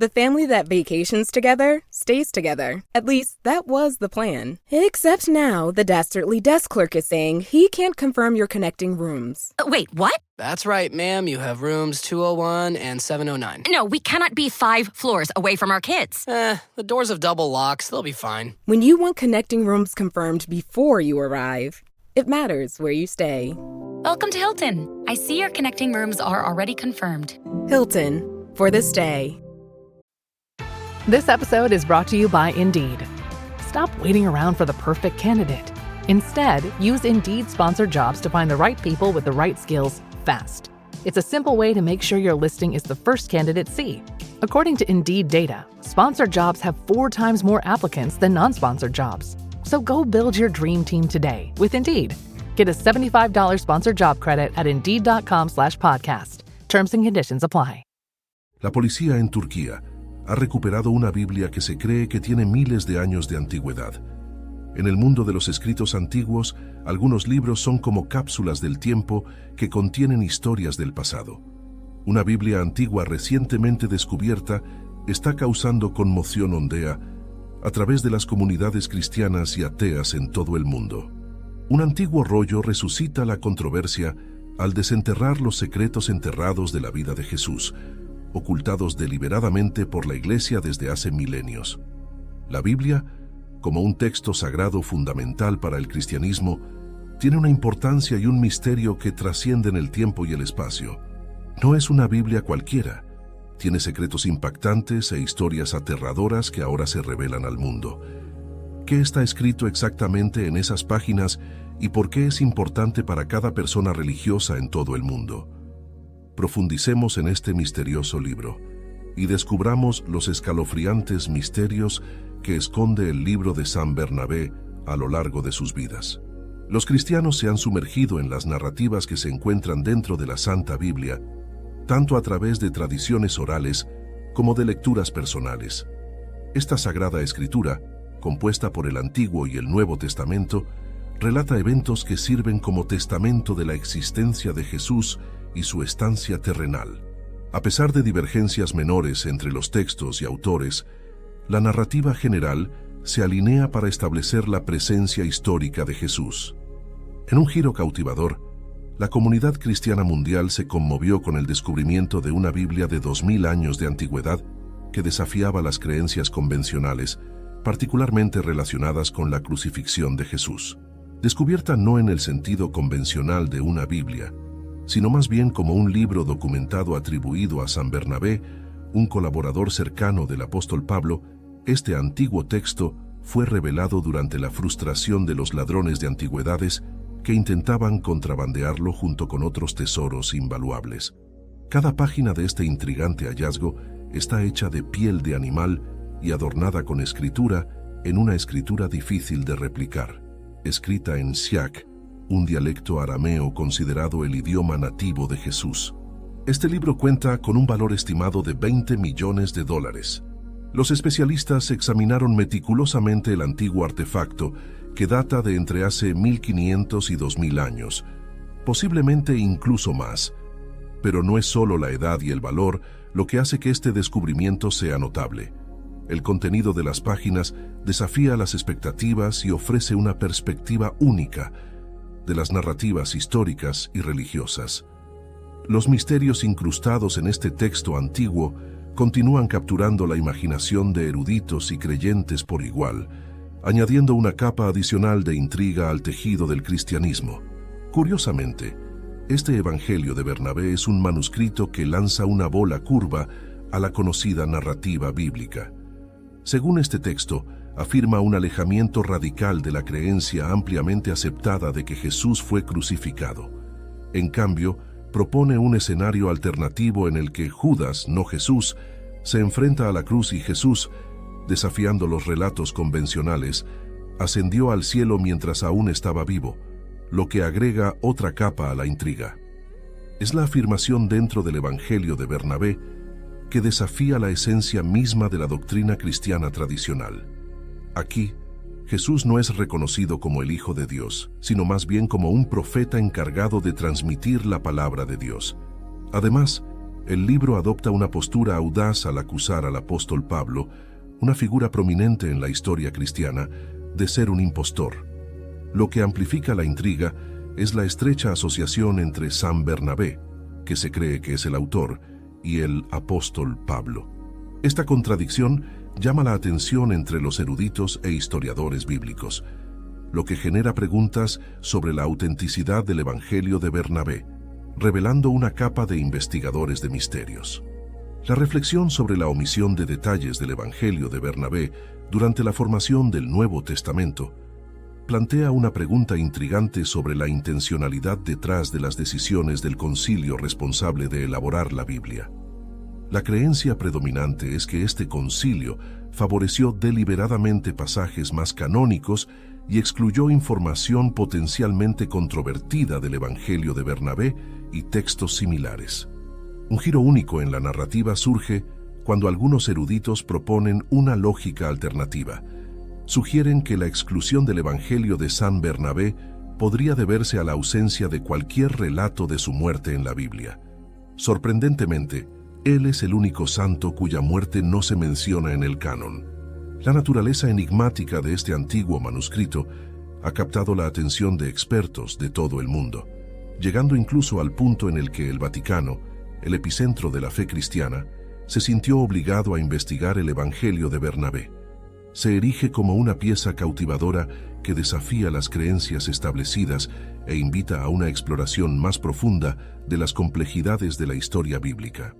The family that vacations together stays together. At least, that was the plan. Except now, the Dastardly desk clerk is saying he can't confirm your connecting rooms. Wait, what? That's right, ma'am. You have rooms 201 and 709. No, we cannot be 5 floors away from our kids. The doors have double locks. They'll be fine. When you want connecting rooms confirmed before you arrive, it matters where you stay. Welcome to Hilton. I see your connecting rooms are already confirmed. Hilton, for this day. This episode is brought to you by Indeed. Stop waiting around for the perfect candidate. Instead, use Indeed sponsored jobs to find the right people with the right skills fast. It's a simple way to make sure your listing is the first candidates see. According to Indeed data, sponsored jobs have 4 times more applicants than non-sponsored jobs. So go build your dream team today with Indeed. Get a $75 sponsored job credit at Indeed.com/podcast. Terms and conditions apply. La policía en Turquía ha recuperado una Biblia que se cree que tiene miles de años de antigüedad. En el mundo de los escritos antiguos, algunos libros son como cápsulas del tiempo que contienen historias del pasado. Una Biblia antigua recientemente descubierta está causando conmoción hondea a través de las comunidades cristianas y ateas en todo el mundo. Un antiguo rollo resucita la controversia al desenterrar los secretos enterrados de la vida de Jesús, ocultados deliberadamente por la Iglesia desde hace milenios. La Biblia, como un texto sagrado fundamental para el cristianismo, tiene una importancia y un misterio que trascienden el tiempo y el espacio. No es una Biblia cualquiera. Tiene secretos impactantes e historias aterradoras que ahora se revelan al mundo. ¿Qué está escrito exactamente en esas páginas y por qué es importante para cada persona religiosa en todo el mundo? Profundicemos en este misterioso libro y descubramos los escalofriantes misterios que esconde el libro de San Bernabé a lo largo de sus vidas. Los cristianos se han sumergido en las narrativas que se encuentran dentro de la Santa Biblia, tanto a través de tradiciones orales como de lecturas personales. Esta sagrada escritura, compuesta por el Antiguo y el Nuevo Testamento, relata eventos que sirven como testamento de la existencia de Jesús y su estancia terrenal. A pesar de divergencias menores entre los textos y autores, la narrativa general se alinea para establecer la presencia histórica de Jesús. En un giro cautivador, la comunidad cristiana mundial se conmovió con el descubrimiento de una Biblia de 2000 años de antigüedad que desafiaba las creencias convencionales, particularmente relacionadas con la crucifixión de Jesús. Descubierta no en el sentido convencional de una Biblia, sino más bien como un libro documentado atribuido a San Bernabé, un colaborador cercano del apóstol Pablo, este antiguo texto fue revelado durante la frustración de los ladrones de antigüedades que intentaban contrabandearlo junto con otros tesoros invaluables. Cada página de este intrigante hallazgo está hecha de piel de animal y adornada con escritura en una escritura difícil de replicar, escrita en siak, un dialecto arameo considerado el idioma nativo de Jesús. Este libro cuenta con un valor estimado de $20 millones. Los especialistas examinaron meticulosamente el antiguo artefacto, que data de entre hace 1500 y 2000 años, posiblemente incluso más. Pero no es solo la edad y el valor lo que hace que este descubrimiento sea notable. El contenido de las páginas desafía las expectativas y ofrece una perspectiva única de las narrativas históricas y religiosas. Los misterios incrustados en este texto antiguo continúan capturando la imaginación de eruditos y creyentes por igual, añadiendo una capa adicional de intriga al tejido del cristianismo. Curiosamente, este Evangelio de Bernabé es un manuscrito que lanza una bola curva a la conocida narrativa bíblica. Según este texto, afirma un alejamiento radical de la creencia ampliamente aceptada de que Jesús fue crucificado. En cambio, propone un escenario alternativo en el que Judas, no Jesús, se enfrenta a la cruz y Jesús, desafiando los relatos convencionales, ascendió al cielo mientras aún estaba vivo, lo que agrega otra capa a la intriga. Es la afirmación dentro del Evangelio de Bernabé que desafía la esencia misma de la doctrina cristiana tradicional. Aquí, Jesús no es reconocido como el Hijo de Dios, sino más bien como un profeta encargado de transmitir la palabra de Dios. Además, el libro adopta una postura audaz al acusar al apóstol Pablo, una figura prominente en la historia cristiana, de ser un impostor. Lo que amplifica la intriga es la estrecha asociación entre San Bernabé, que se cree que es el autor, y el apóstol Pablo. Esta contradicción llama la atención entre los eruditos e historiadores bíblicos, lo que genera preguntas sobre la autenticidad del Evangelio de Bernabé, revelando una capa de investigadores de misterios. La reflexión sobre la omisión de detalles del Evangelio de Bernabé durante la formación del Nuevo Testamento plantea una pregunta intrigante sobre la intencionalidad detrás de las decisiones del concilio responsable de elaborar la Biblia. La creencia predominante es que este concilio favoreció deliberadamente pasajes más canónicos y excluyó información potencialmente controvertida del Evangelio de Bernabé y textos similares. Un giro único en la narrativa surge cuando algunos eruditos proponen una lógica alternativa. Sugieren que la exclusión del Evangelio de San Bernabé podría deberse a la ausencia de cualquier relato de su muerte en la Biblia. Sorprendentemente, él es el único santo cuya muerte no se menciona en el canon. La naturaleza enigmática de este antiguo manuscrito ha captado la atención de expertos de todo el mundo, llegando incluso al punto en el que el Vaticano, el epicentro de la fe cristiana, se sintió obligado a investigar el Evangelio de Bernabé. Se erige como una pieza cautivadora que desafía las creencias establecidas e invita a una exploración más profunda de las complejidades de la historia bíblica.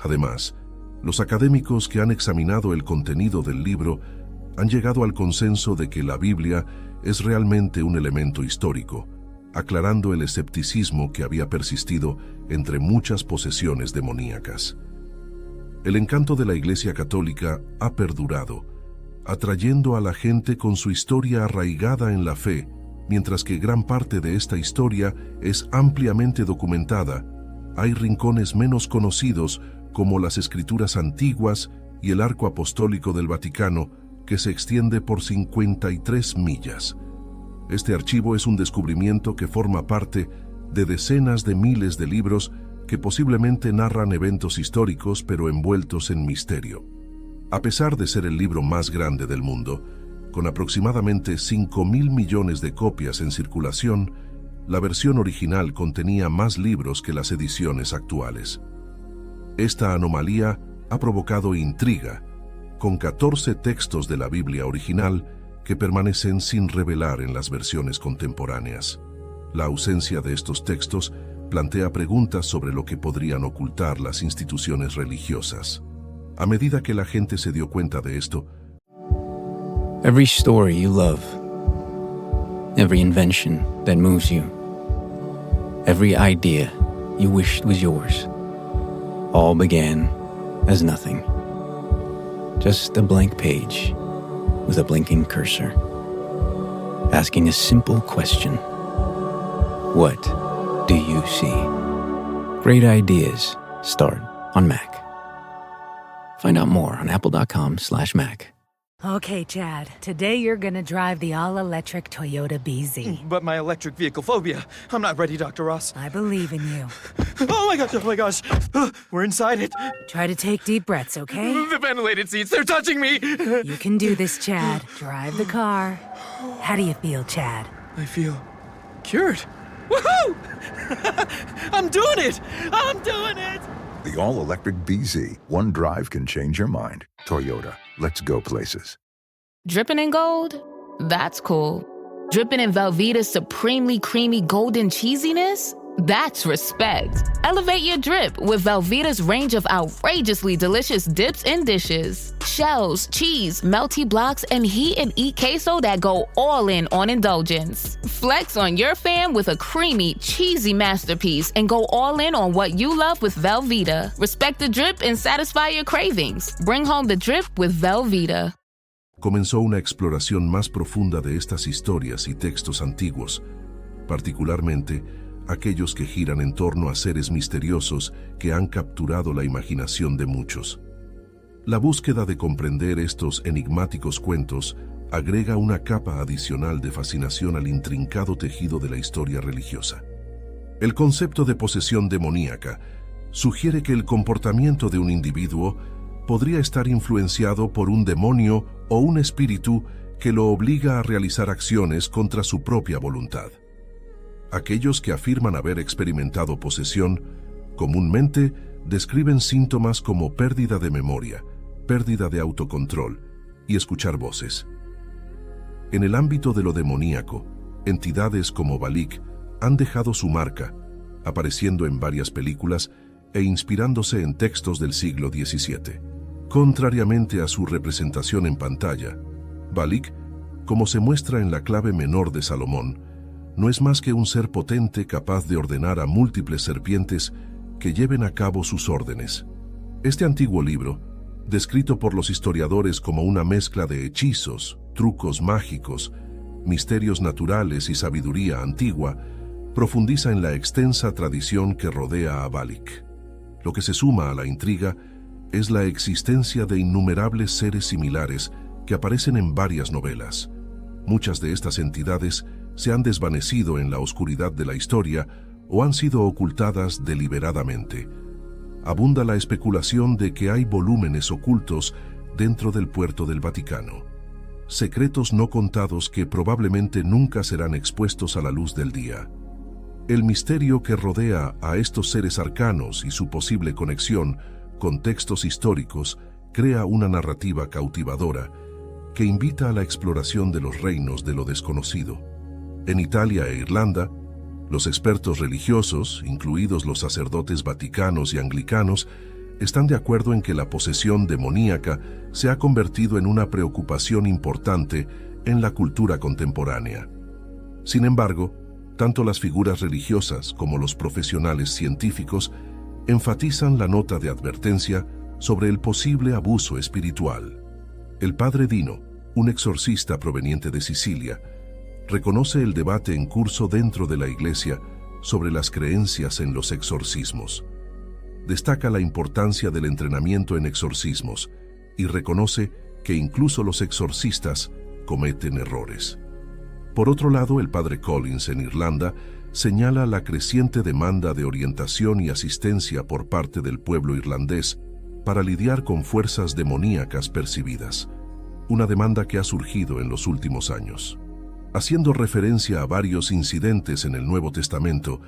Además, los académicos que han examinado el contenido del libro han llegado al consenso de que la Biblia es realmente un elemento histórico, aclarando el escepticismo que había persistido entre muchas posesiones demoníacas. El encanto de la Iglesia Católica ha perdurado, atrayendo a la gente con su historia arraigada en la fe, mientras que gran parte de esta historia es ampliamente documentada. Hay rincones menos conocidos, como las escrituras antiguas y el arco apostólico del Vaticano, que se extiende por 53 millas. Este archivo es un descubrimiento que forma parte de decenas de miles de libros que posiblemente narran eventos históricos pero envueltos en misterio. A pesar de ser el libro más grande del mundo, con aproximadamente 5.000 millones de copias en circulación, la versión original contenía más libros que las ediciones actuales. Esta anomalía ha provocado intriga, con 14 textos de la Biblia original que permanecen sin revelar en las versiones contemporáneas. La ausencia de estos textos plantea preguntas sobre lo que podrían ocultar las instituciones religiosas. A medida que la gente se dio cuenta de esto, Every story you love, every invention that moves you, every idea you wished was yours, all began as nothing. Just a blank page with a blinking cursor, asking a simple question. What do you see? Great ideas start on Mac. Find out more on apple.com/Mac. Okay, Chad, today you're gonna drive the all-electric Toyota BZ. But my electric vehicle phobia. I'm not ready, Dr. Ross. I believe in you. Oh my gosh. We're inside it. Try to take deep breaths, okay? The ventilated seats, they're touching me. You can do this, Chad. Drive the car. How do you feel, Chad? I feel cured. Woohoo! I'm doing it! I'm doing it! The all-electric BZ. One drive can change your mind. Toyota. Let's go places. Dripping in gold? That's cool. Dripping in Velveeta's supremely creamy golden cheesiness? That's respect. Elevate your drip with Velveeta's range of outrageously delicious dips and dishes. Shells, cheese, melty blocks, and heat and eat queso that go all in on indulgence. Flex on your fam with a creamy, cheesy masterpiece and go all in on what you love with Velveeta. Respect the drip and satisfy your cravings. Bring home the drip with Velveeta. Comenzó una exploración más profunda de estas historias y textos antiguos, particularmente aquellos que giran en torno a seres misteriosos que han capturado la imaginación de muchos. La búsqueda de comprender estos enigmáticos cuentos agrega una capa adicional de fascinación al intrincado tejido de la historia religiosa. El concepto de posesión demoníaca sugiere que el comportamiento de un individuo podría estar influenciado por un demonio o un espíritu que lo obliga a realizar acciones contra su propia voluntad. Aquellos que afirman haber experimentado posesión comúnmente describen síntomas como pérdida de memoria, pérdida de autocontrol y escuchar voces. En el ámbito de lo demoníaco, entidades como Balik han dejado su marca, apareciendo en varias películas e inspirándose en textos del siglo XVII. Contrariamente a su representación en pantalla, Balik, como se muestra en la clave menor de Salomón, no es más que un ser potente capaz de ordenar a múltiples serpientes que lleven a cabo sus órdenes. Este antiguo libro, descrito por los historiadores como una mezcla de hechizos, trucos mágicos, misterios naturales y sabiduría antigua, profundiza en la extensa tradición que rodea a Balik. Lo que se suma a la intriga es la existencia de innumerables seres similares que aparecen en varias novelas. Muchas de estas entidades se han desvanecido en la oscuridad de la historia o han sido ocultadas deliberadamente. Abunda la especulación de que hay volúmenes ocultos dentro del puerto del Vaticano. Secretos no contados que probablemente nunca serán expuestos a la luz del día. El misterio que rodea a estos seres arcanos y su posible conexión con textos históricos crea una narrativa cautivadora que invita a la exploración de los reinos de lo desconocido. En Italia e Irlanda, los expertos religiosos, incluidos los sacerdotes vaticanos y anglicanos, están de acuerdo en que la posesión demoníaca se ha convertido en una preocupación importante en la cultura contemporánea. Sin embargo, tanto las figuras religiosas como los profesionales científicos enfatizan la nota de advertencia sobre el posible abuso espiritual. El padre Dino, un exorcista proveniente de Sicilia, reconoce el debate en curso dentro de la Iglesia sobre las creencias en los exorcismos. Destaca la importancia del entrenamiento en exorcismos y reconoce que incluso los exorcistas cometen errores. Por otro lado, el padre Collins en Irlanda señala la creciente demanda de orientación y asistencia por parte del pueblo irlandés para lidiar con fuerzas demoníacas percibidas, una demanda que ha surgido en los últimos años. Haciendo referencia a varios incidentes en el Nuevo Testamento,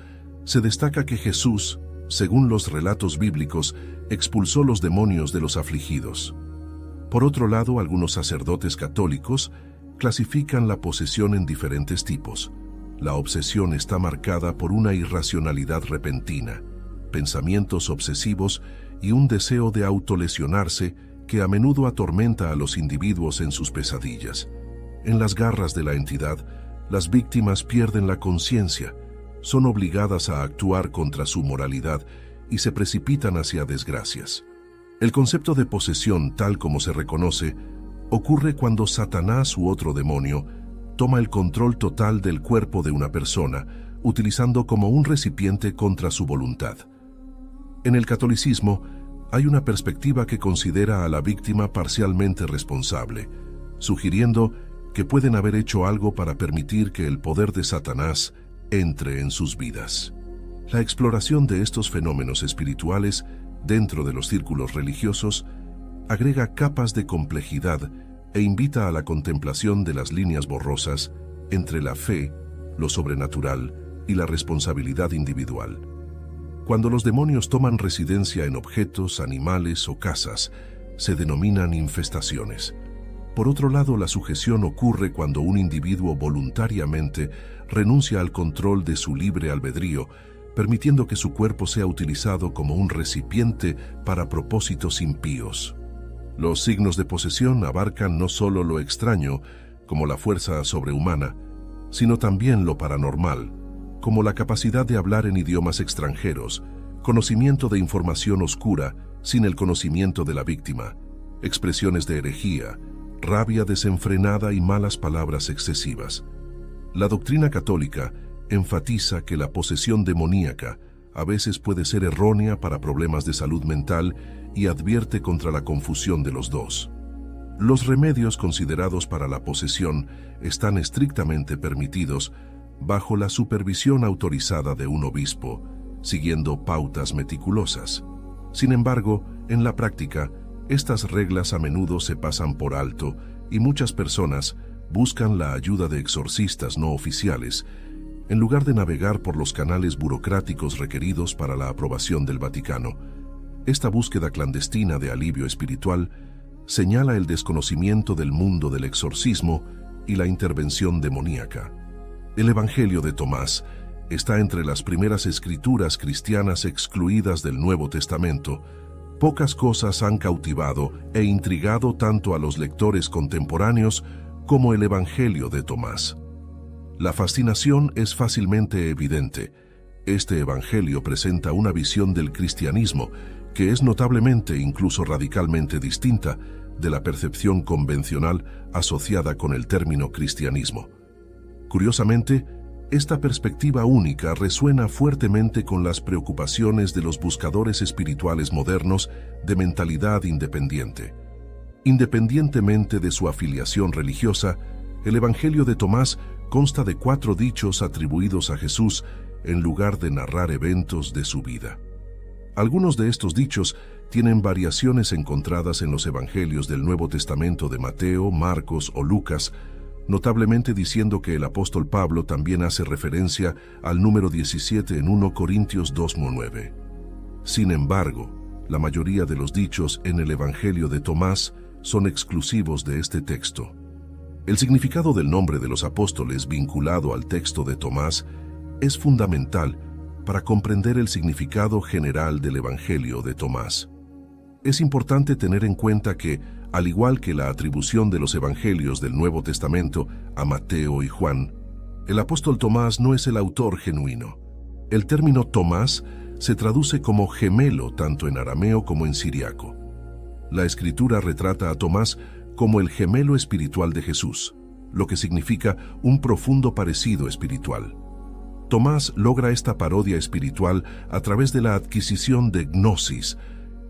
se destaca que Jesús, según los relatos bíblicos, expulsó los demonios de los afligidos. Por otro lado, algunos sacerdotes católicos clasifican la posesión en diferentes tipos. La obsesión está marcada por una irracionalidad repentina, pensamientos obsesivos y un deseo de autolesionarse que a menudo atormenta a los individuos en sus pesadillas. En las garras de la entidad, las víctimas pierden la conciencia, son obligadas a actuar contra su moralidad y se precipitan hacia desgracias. El concepto de posesión, tal como se reconoce, ocurre cuando Satanás u otro demonio toma el control total del cuerpo de una persona, utilizando como un recipiente contra su voluntad. En el catolicismo, hay una perspectiva que considera a la víctima parcialmente responsable, sugiriendo que pueden haber hecho algo para permitir que el poder de Satanás entre en sus vidas. La exploración de estos fenómenos espirituales dentro de los círculos religiosos agrega capas de complejidad e invita a la contemplación de las líneas borrosas entre la fe, lo sobrenatural y la responsabilidad individual. Cuando los demonios toman residencia en objetos, animales o casas, se denominan infestaciones. Por otro lado, la sujeción ocurre cuando un individuo voluntariamente renuncia al control de su libre albedrío, permitiendo que su cuerpo sea utilizado como un recipiente para propósitos impíos. Los signos de posesión abarcan no solo lo extraño, como la fuerza sobrehumana, sino también lo paranormal, como la capacidad de hablar en idiomas extranjeros, conocimiento de información oscura sin el conocimiento de la víctima, expresiones de herejía, rabia desenfrenada y malas palabras excesivas. La doctrina católica enfatiza que la posesión demoníaca a veces puede ser errónea para problemas de salud mental y advierte contra la confusión de los dos. Los remedios considerados para la posesión están estrictamente permitidos bajo la supervisión autorizada de un obispo, siguiendo pautas meticulosas. Sin embargo, en la práctica, estas reglas a menudo se pasan por alto y muchas personas buscan la ayuda de exorcistas no oficiales en lugar de navegar por los canales burocráticos requeridos para la aprobación del Vaticano. Esta búsqueda clandestina de alivio espiritual señala el desconocimiento del mundo del exorcismo y la intervención demoníaca. El Evangelio de Tomás está entre las primeras escrituras cristianas excluidas del Nuevo Testamento. Pocas cosas han cautivado e intrigado tanto a los lectores contemporáneos como el Evangelio de Tomás. La fascinación es fácilmente evidente. Este Evangelio presenta una visión del cristianismo que es notablemente, incluso radicalmente distinta de la percepción convencional asociada con el término cristianismo. Curiosamente, esta perspectiva única resuena fuertemente con las preocupaciones de los buscadores espirituales modernos de mentalidad independiente. Independientemente de su afiliación religiosa, el Evangelio de Tomás consta de 4 dichos atribuidos a Jesús en lugar de narrar eventos de su vida. Algunos de estos dichos tienen variaciones encontradas en los Evangelios del Nuevo Testamento de Mateo, Marcos o Lucas, notablemente diciendo que el apóstol Pablo también hace referencia al número 17 en 1 Corintios 2:9. Sin embargo, la mayoría de los dichos en el Evangelio de Tomás son exclusivos de este texto. El significado del nombre de los apóstoles vinculado al texto de Tomás es fundamental para comprender el significado general del Evangelio de Tomás. Es importante tener en cuenta que, al igual que la atribución de los Evangelios del Nuevo Testamento a Mateo y Juan, el apóstol Tomás no es el autor genuino. El término Tomás se traduce como gemelo tanto en arameo como en siriaco. La Escritura retrata a Tomás como el gemelo espiritual de Jesús, lo que significa un profundo parecido espiritual. Tomás logra esta parodia espiritual a través de la adquisición de gnosis,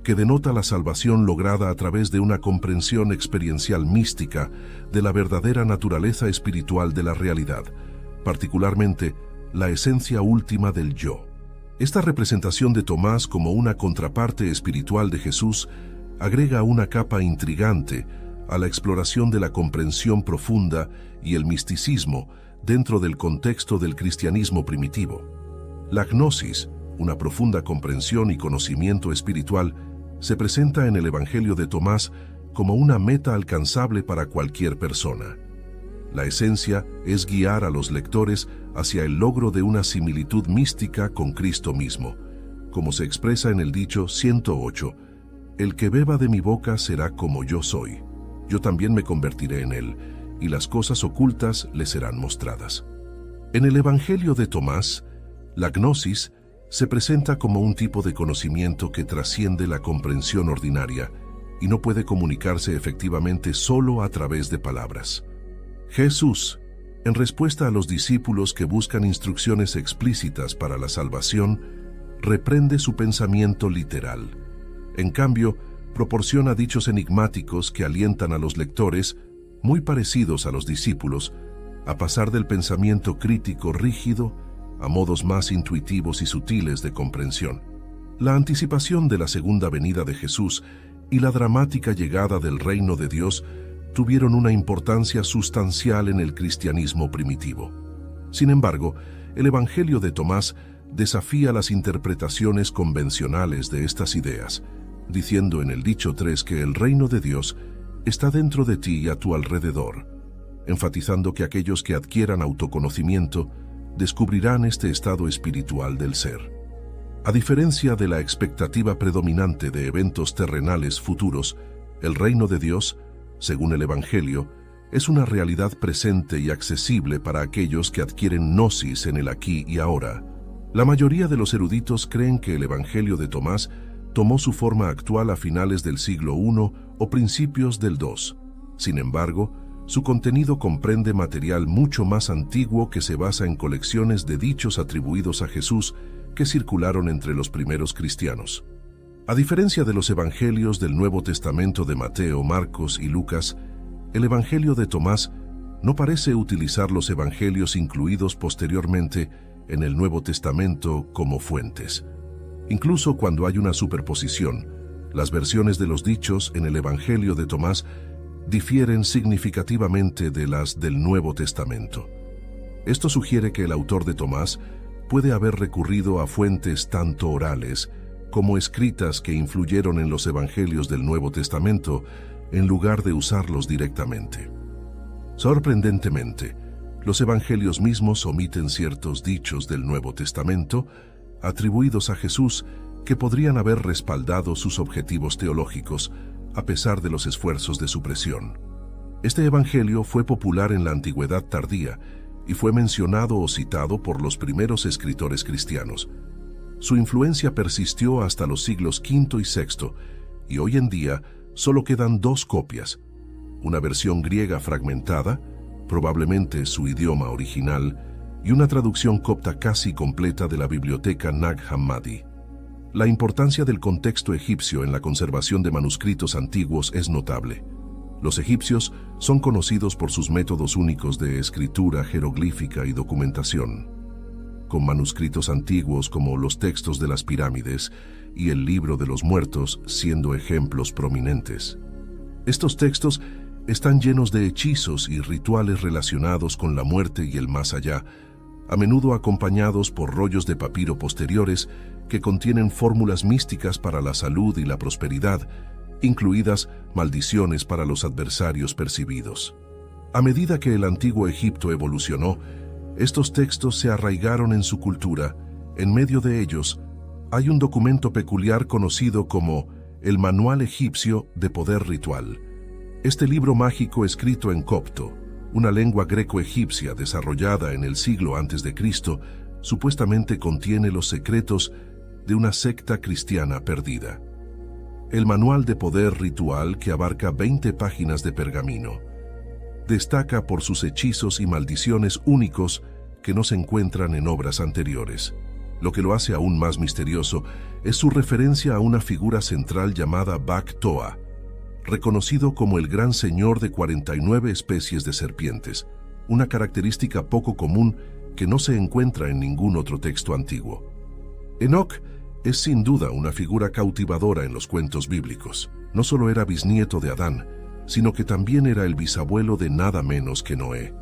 que denota la salvación lograda a través de una comprensión experiencial mística de la verdadera naturaleza espiritual de la realidad, particularmente la esencia última del yo. Esta representación de Tomás como una contraparte espiritual de Jesús agrega una capa intrigante a la exploración de la comprensión profunda y el misticismo dentro del contexto del cristianismo primitivo. La gnosis, una profunda comprensión y conocimiento espiritual, se presenta en el Evangelio de Tomás como una meta alcanzable para cualquier persona. La esencia es guiar a los lectores hacia el logro de una similitud mística con Cristo mismo, como se expresa en el dicho 108, «El que beba de mi boca será como yo soy. Yo también me convertiré en él, y las cosas ocultas le serán mostradas». En el Evangelio de Tomás, la gnosis se presenta como un tipo de conocimiento que trasciende la comprensión ordinaria y no puede comunicarse efectivamente solo a través de palabras. Jesús, en respuesta a los discípulos que buscan instrucciones explícitas para la salvación, reprende su pensamiento literal. En cambio, proporciona dichos enigmáticos que alientan a los lectores, muy parecidos a los discípulos, a pasar del pensamiento crítico rígido a modos más intuitivos y sutiles de comprensión. La anticipación de la segunda venida de Jesús y la dramática llegada del reino de Dios tuvieron una importancia sustancial en el cristianismo primitivo. Sin embargo, el Evangelio de Tomás desafía las interpretaciones convencionales de estas ideas, diciendo en el dicho 3 que el reino de Dios está dentro de ti y a tu alrededor, enfatizando que aquellos que adquieran autoconocimiento descubrirán este estado espiritual del ser. A diferencia de la expectativa predominante de eventos terrenales futuros, el reino de Dios, según el Evangelio, es una realidad presente y accesible para aquellos que adquieren gnosis en el aquí y ahora. La mayoría de los eruditos creen que el Evangelio de Tomás tomó su forma actual a finales del siglo I o principios del II. Sin embargo, su contenido comprende material mucho más antiguo que se basa en colecciones de dichos atribuidos a Jesús que circularon entre los primeros cristianos. A diferencia de los evangelios del Nuevo Testamento de Mateo, Marcos y Lucas, el Evangelio de Tomás no parece utilizar los evangelios incluidos posteriormente en el Nuevo Testamento como fuentes. Incluso cuando hay una superposición, las versiones de los dichos en el Evangelio de Tomás difieren significativamente de las del Nuevo Testamento. Esto sugiere que el autor de Tomás puede haber recurrido a fuentes tanto orales como escritas que influyeron en los evangelios del Nuevo Testamento en lugar de usarlos directamente. Sorprendentemente, los evangelios mismos omiten ciertos dichos del Nuevo Testamento atribuidos a Jesús que podrían haber respaldado sus objetivos teológicos a pesar de los esfuerzos de supresión. Este evangelio fue popular en la Antigüedad tardía y fue mencionado o citado por los primeros escritores cristianos. Su influencia persistió hasta los siglos V y VI, y hoy en día solo quedan 2 copias, una versión griega fragmentada, probablemente su idioma original, y una traducción copta casi completa de la biblioteca Nag Hammadi. La importancia del contexto egipcio en la conservación de manuscritos antiguos es notable. Los egipcios son conocidos por sus métodos únicos de escritura jeroglífica y documentación. Con manuscritos antiguos como los textos de las pirámides y el Libro de los Muertos siendo ejemplos prominentes. Estos textos están llenos de hechizos y rituales relacionados con la muerte y el más allá, a menudo acompañados por rollos de papiro posteriores que contienen fórmulas místicas para la salud y la prosperidad, incluidas maldiciones para los adversarios percibidos. A medida que el antiguo Egipto evolucionó, estos textos se arraigaron en su cultura. En medio de ellos, hay un documento peculiar conocido como el Manual Egipcio de Poder Ritual. Este libro mágico escrito en copto, una lengua greco-egipcia desarrollada en el siglo a.C., supuestamente contiene los secretos de una secta cristiana perdida. El Manual de Poder Ritual, que abarca 20 páginas de pergamino, destaca por sus hechizos y maldiciones únicos que no se encuentran en obras anteriores. Lo que lo hace aún más misterioso es su referencia a una figura central llamada Bak-Toa, reconocido como el gran señor de 49 especies de serpientes, una característica poco común que no se encuentra en ningún otro texto antiguo. Enoc es sin duda una figura cautivadora en los cuentos bíblicos. No solo era bisnieto de Adán, sino que también era el bisabuelo de nada menos que Noé.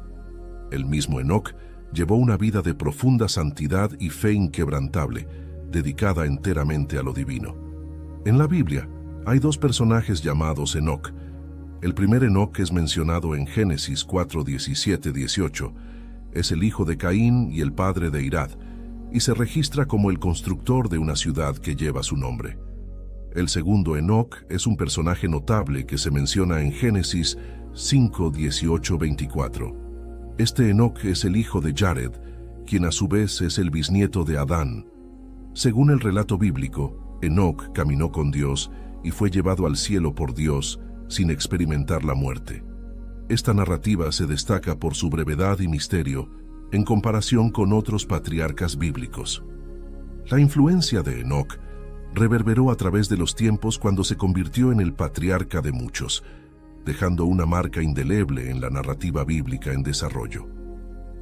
El mismo Enoc llevó una vida de profunda santidad y fe inquebrantable, dedicada enteramente a lo divino. En la Biblia hay 2 personajes llamados Enoc. El primer Enoc es mencionado en Génesis 4, 17, 18. Es el hijo de Caín y el padre de Irad, y se registra como el constructor de una ciudad que lleva su nombre. El segundo Enoc es un personaje notable que se menciona en Génesis 5, 18, 24. Este Enoc es el hijo de Jared, quien a su vez es el bisnieto de Adán. Según el relato bíblico, Enoc caminó con Dios y fue llevado al cielo por Dios sin experimentar la muerte. Esta narrativa se destaca por su brevedad y misterio en comparación con otros patriarcas bíblicos. La influencia de Enoc reverberó a través de los tiempos cuando se convirtió en el patriarca de muchos, dejando una marca indeleble en la narrativa bíblica en desarrollo.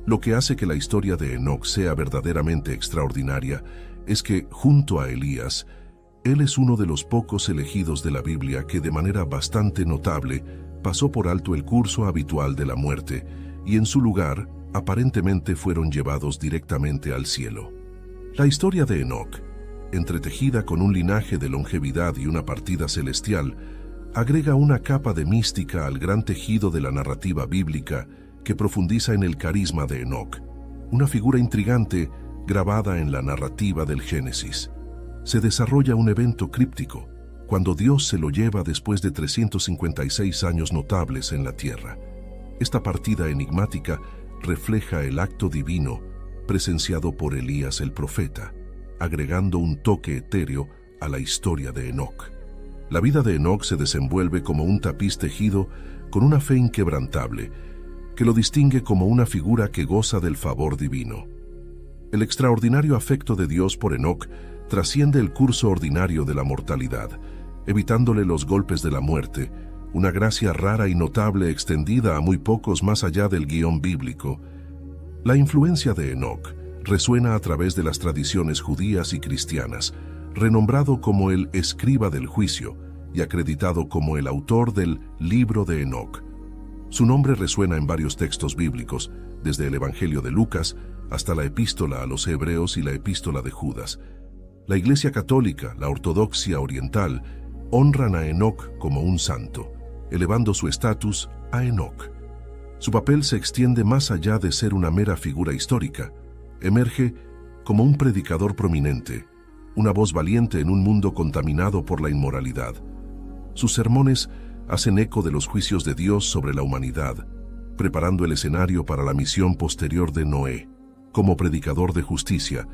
Lo que hace que la historia de Enoc sea verdaderamente extraordinaria es que, junto a Elías, él es uno de los pocos elegidos de la Biblia que de manera bastante notable pasó por alto el curso habitual de la muerte y en su lugar aparentemente fueron llevados directamente al cielo. La historia de Enoc, entretejida con un linaje de longevidad y una partida celestial, agrega una capa de mística al gran tejido de la narrativa bíblica que profundiza en el carisma de Enoc, una figura intrigante grabada en la narrativa del Génesis. Se desarrolla un evento críptico, cuando Dios se lo lleva después de 356 años notables en la tierra. Esta partida enigmática refleja el acto divino presenciado por Elías el profeta, agregando un toque etéreo a la historia de Enoc. La vida de Enoc se desenvuelve como un tapiz tejido con una fe inquebrantable que lo distingue como una figura que goza del favor divino. El extraordinario afecto de Dios por Enoc trasciende el curso ordinario de la mortalidad, evitándole los golpes de la muerte, una gracia rara y notable extendida a muy pocos más allá del guión bíblico. La influencia de Enoc resuena a través de las tradiciones judías y cristianas, renombrado como el escriba del juicio y acreditado como el autor del Libro de Enoc. Su nombre resuena en varios textos bíblicos, desde el Evangelio de Lucas hasta la Epístola a los Hebreos y la Epístola de Judas. La Iglesia Católica, la Ortodoxia Oriental, honran a Enoc como un santo, elevando su estatus a Enoc. Su papel se extiende más allá de ser una mera figura histórica. Emerge como un predicador prominente, una voz valiente en un mundo contaminado por la inmoralidad. Sus sermones hacen eco de los juicios de Dios sobre la humanidad, preparando el escenario para la misión posterior de Noé, como predicador de justicia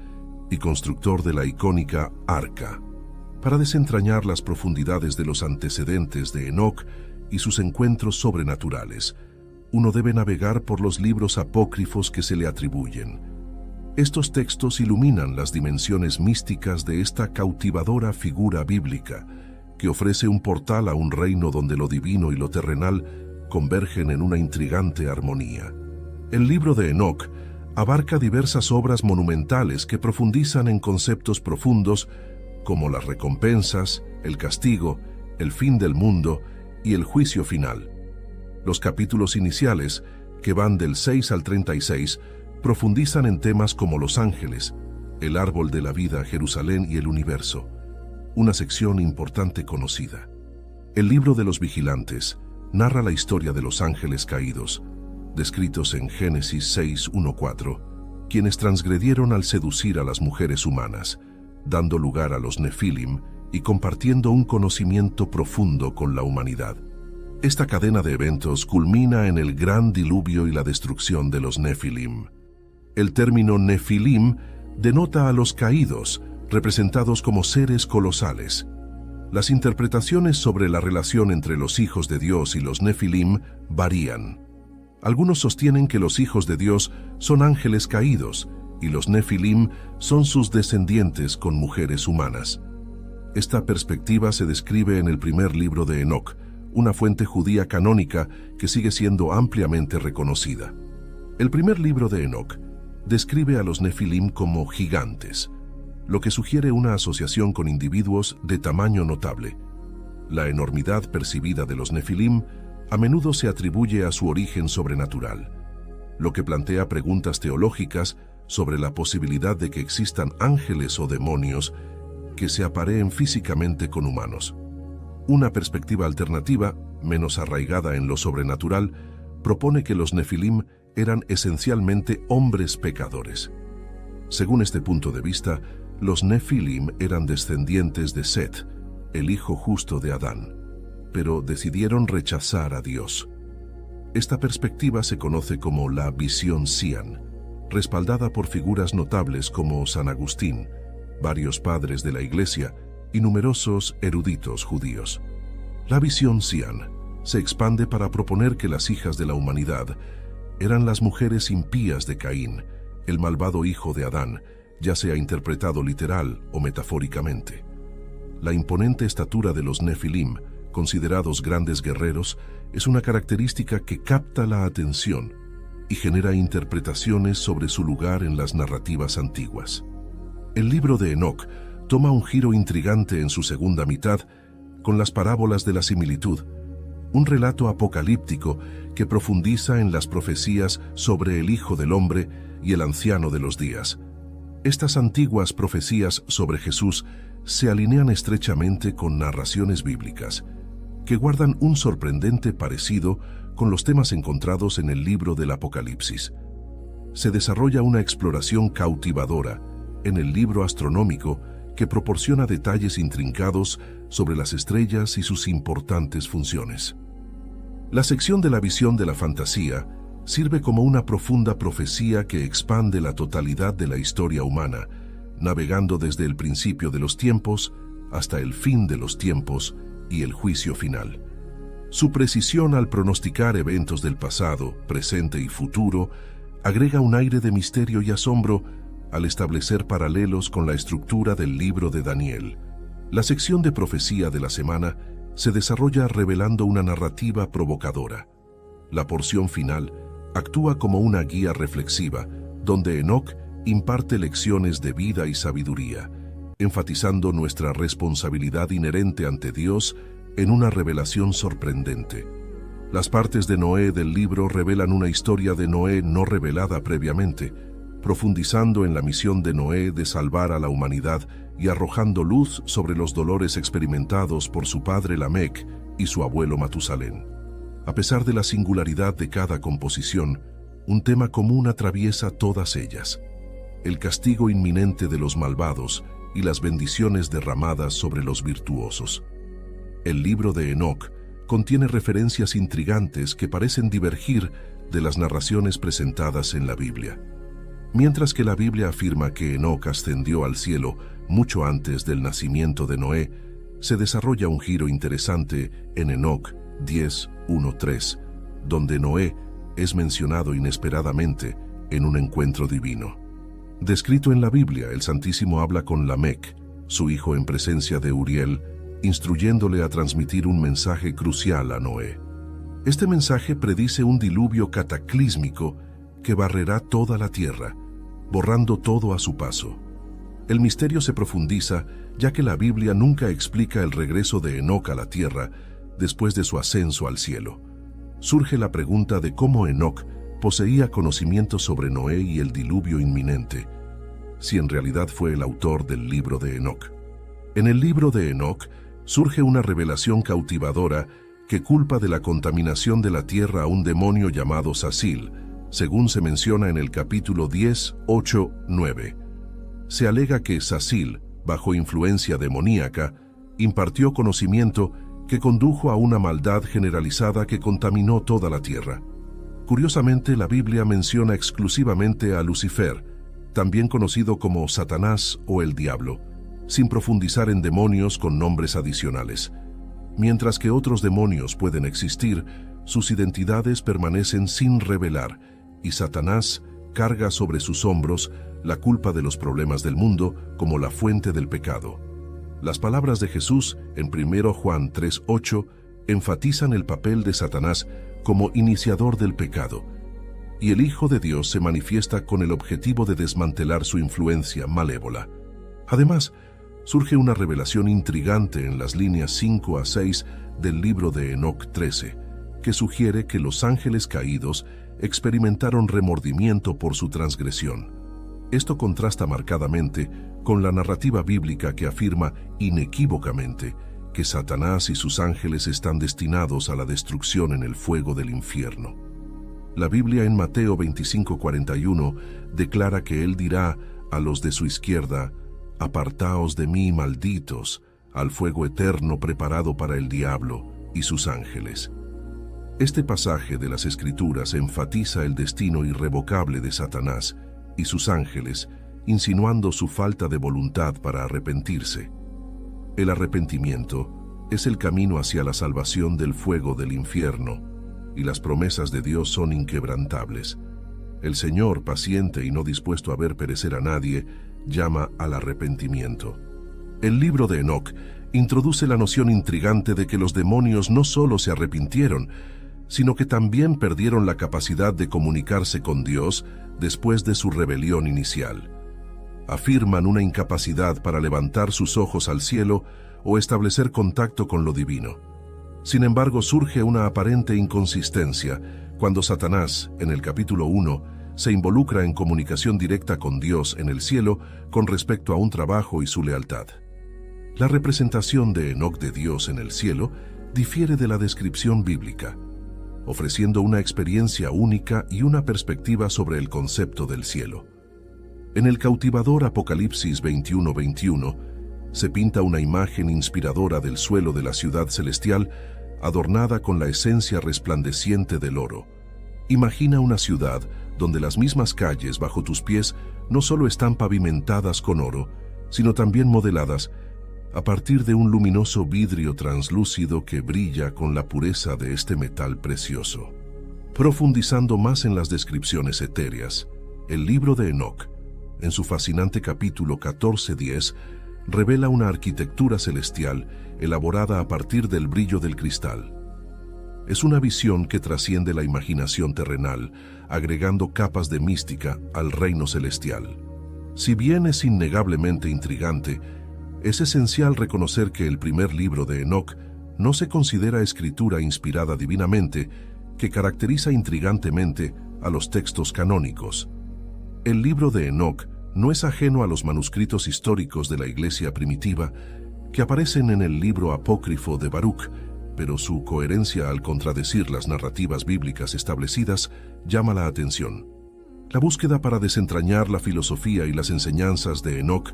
y constructor de la icónica Arca. Para desentrañar las profundidades de los antecedentes de Enoc y sus encuentros sobrenaturales, uno debe navegar por los libros apócrifos que se le atribuyen. Estos textos iluminan las dimensiones místicas de esta cautivadora figura bíblica, que ofrece un portal a un reino donde lo divino y lo terrenal convergen en una intrigante armonía. El libro de Enoc abarca diversas obras monumentales que profundizan en conceptos profundos como las recompensas, el castigo, el fin del mundo y el juicio final. Los capítulos iniciales, que van del 6 al 36, profundizan en temas como los ángeles, el árbol de la vida, Jerusalén y el universo, una sección importante conocida. El libro de los vigilantes narra la historia de los ángeles caídos, descritos en Génesis 6:1-4, quienes transgredieron al seducir a las mujeres humanas, dando lugar a los Nefilim y compartiendo un conocimiento profundo con la humanidad. Esta cadena de eventos culmina en el gran diluvio y la destrucción de los Nefilim. El término Nefilim denota a los caídos, representados como seres colosales. Las interpretaciones sobre la relación entre los hijos de Dios y los Nefilim varían. Algunos sostienen que los hijos de Dios son ángeles caídos y los Nefilim son sus descendientes con mujeres humanas. Esta perspectiva se describe en el primer libro de Enoc, una fuente judía canónica que sigue siendo ampliamente reconocida. El primer libro de Enoc describe a los Nefilim como gigantes, lo que sugiere una asociación con individuos de tamaño notable. La enormidad percibida de los Nefilim a menudo se atribuye a su origen sobrenatural, lo que plantea preguntas teológicas sobre la posibilidad de que existan ángeles o demonios que se apareen físicamente con humanos. Una perspectiva alternativa, menos arraigada en lo sobrenatural, propone que los Nefilim eran esencialmente hombres pecadores. Según este punto de vista, los Nefilim eran descendientes de Set, el hijo justo de Adán, pero decidieron rechazar a Dios. Esta perspectiva se conoce como la visión Sian, respaldada por figuras notables como San Agustín, varios padres de la Iglesia y numerosos eruditos judíos. La visión Sian se expande para proponer que las hijas de la humanidad eran las mujeres impías de Caín, el malvado hijo de Adán, ya sea interpretado literal o metafóricamente. La imponente estatura de los Nefilim, considerados grandes guerreros, es una característica que capta la atención y genera interpretaciones sobre su lugar en las narrativas antiguas. El libro de Enoc toma un giro intrigante en su segunda mitad con las parábolas de la similitud, un relato apocalíptico que profundiza en las profecías sobre el Hijo del Hombre y el Anciano de los Días. Estas antiguas profecías sobre Jesús se alinean estrechamente con narraciones bíblicas, que guardan un sorprendente parecido con los temas encontrados en el libro del Apocalipsis. Se desarrolla una exploración cautivadora en el libro astronómico que proporciona detalles intrincados sobre las estrellas y sus importantes funciones. La sección de la visión de la fantasía sirve como una profunda profecía que expande la totalidad de la historia humana, navegando desde el principio de los tiempos hasta el fin de los tiempos y el juicio final. Su precisión al pronosticar eventos del pasado, presente y futuro agrega un aire de misterio y asombro al establecer paralelos con la estructura del libro de Daniel. La sección de profecía de la semana se desarrolla revelando una narrativa provocadora. La porción final actúa como una guía reflexiva, donde Enoc imparte lecciones de vida y sabiduría, enfatizando nuestra responsabilidad inherente ante Dios en una revelación sorprendente. Las partes de Noé del libro revelan una historia de Noé no revelada previamente, profundizando en la misión de Noé de salvar a la humanidad y arrojando luz sobre los dolores experimentados por su padre Lamec y su abuelo Matusalén. A pesar de la singularidad de cada composición, un tema común atraviesa todas ellas: el castigo inminente de los malvados y las bendiciones derramadas sobre los virtuosos. El libro de Enoc contiene referencias intrigantes que parecen divergir de las narraciones presentadas en la Biblia. Mientras que la Biblia afirma que Enoc ascendió al cielo mucho antes del nacimiento de Noé, se desarrolla un giro interesante en Enoc 10:1-3, donde Noé es mencionado inesperadamente en un encuentro divino. Descrito en la Biblia, el Santísimo habla con Lamec, su hijo, en presencia de Uriel, instruyéndole a transmitir un mensaje crucial a Noé. Este mensaje predice un diluvio cataclísmico que barrerá toda la tierra, borrando todo a su paso. El misterio se profundiza, ya que la Biblia nunca explica el regreso de Enoc a la tierra después de su ascenso al cielo. Surge la pregunta de cómo Enoc poseía conocimiento sobre Noé y el diluvio inminente, si en realidad fue el autor del libro de Enoc. En el libro de Enoc surge una revelación cautivadora que culpa de la contaminación de la tierra a un demonio llamado Zasil, según se menciona en el capítulo 10:8-9. Se alega que Zasil, bajo influencia demoníaca, impartió conocimiento que condujo a una maldad generalizada que contaminó toda la tierra. Curiosamente, la Biblia menciona exclusivamente a Lucifer, también conocido como Satanás o el Diablo, sin profundizar en demonios con nombres adicionales. Mientras que otros demonios pueden existir, sus identidades permanecen sin revelar, y Satanás carga sobre sus hombros la culpa de los problemas del mundo como la fuente del pecado. Las palabras de Jesús en 1 Juan 3:8 enfatizan el papel de Satanás como iniciador del pecado, y el Hijo de Dios se manifiesta con el objetivo de desmantelar su influencia malévola. Además, surge una revelación intrigante en las líneas 5-6 del libro de Enoc 13, que sugiere que los ángeles caídos experimentaron remordimiento por su transgresión. Esto contrasta marcadamente con la narrativa bíblica que afirma inequívocamente que Satanás y sus ángeles están destinados a la destrucción en el fuego del infierno. La Biblia en Mateo 25:41 declara que Él dirá a los de su izquierda: «Apartaos de mí, malditos, al fuego eterno preparado para el diablo y sus ángeles». Este pasaje de las Escrituras enfatiza el destino irrevocable de Satanás y sus ángeles, insinuando su falta de voluntad para arrepentirse. El arrepentimiento es el camino hacia la salvación del fuego del infierno, y las promesas de Dios son inquebrantables. El Señor, paciente y no dispuesto a ver perecer a nadie, llama al arrepentimiento. El libro de Enoc introduce la noción intrigante de que los demonios no solo se arrepintieron, sino que también perdieron la capacidad de comunicarse con Dios después de su rebelión inicial. Afirman una incapacidad para levantar sus ojos al cielo o establecer contacto con lo divino. Sin embargo, surge una aparente inconsistencia cuando Satanás, en el capítulo 1, se involucra en comunicación directa con Dios en el cielo con respecto a un trabajo y su lealtad. La representación de Enoc de Dios en el cielo difiere de la descripción bíblica, ofreciendo una experiencia única y una perspectiva sobre el concepto del cielo. En el cautivador Apocalipsis 21:21 se pinta una imagen inspiradora del suelo de la ciudad celestial, adornada con la esencia resplandeciente del oro. Imagina una ciudad donde las mismas calles bajo tus pies no solo están pavimentadas con oro, sino también modeladas a partir de un luminoso vidrio translúcido que brilla con la pureza de este metal precioso. Profundizando más en las descripciones etéreas, el libro de Enoc, en su fascinante capítulo 14:10, revela una arquitectura celestial elaborada a partir del brillo del cristal. Es una visión que trasciende la imaginación terrenal, agregando capas de mística al reino celestial. Si bien es innegablemente intrigante, es esencial reconocer que el primer libro de Enoc no se considera escritura inspirada divinamente, que caracteriza intrigantemente a los textos canónicos. El libro de Enoc no es ajeno a los manuscritos históricos de la Iglesia primitiva que aparecen en el libro apócrifo de Baruch, pero su coherencia al contradecir las narrativas bíblicas establecidas llama la atención. La búsqueda para desentrañar la filosofía y las enseñanzas de Enoc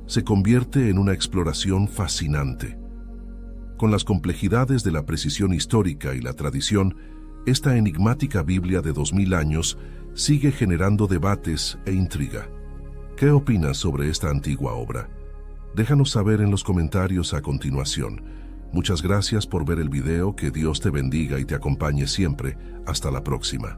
se convierte en una exploración fascinante. Con las complejidades de la precisión histórica y la tradición, esta enigmática Biblia de 2000 años sigue generando debates e intriga. ¿Qué opinas sobre esta antigua obra? Déjanos saber en los comentarios a continuación. Muchas gracias por ver el video, que Dios te bendiga y te acompañe siempre. Hasta la próxima.